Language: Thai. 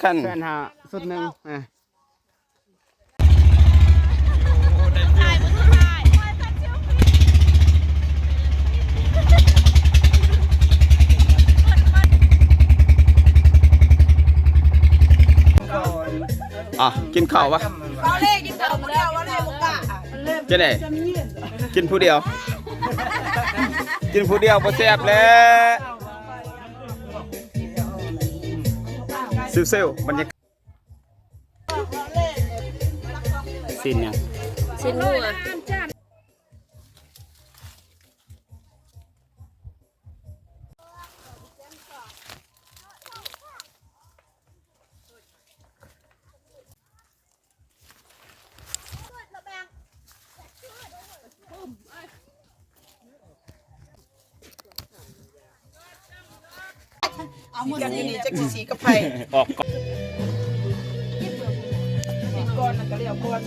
พัน แฟนหาสุดหนึ่งกินข้าววะ เราเล่กินข้าวคนเดียวเราเล่บุกกะ จะไหนกินผู้เดียว กินผู้เดียวพอแซ่บแล้วเซลบรรยากาศสิ้นยัง ชิ้นหัวเอามือสีจะกี่สีกับไฟ ออก ก้อนมันก็เรียกก้อน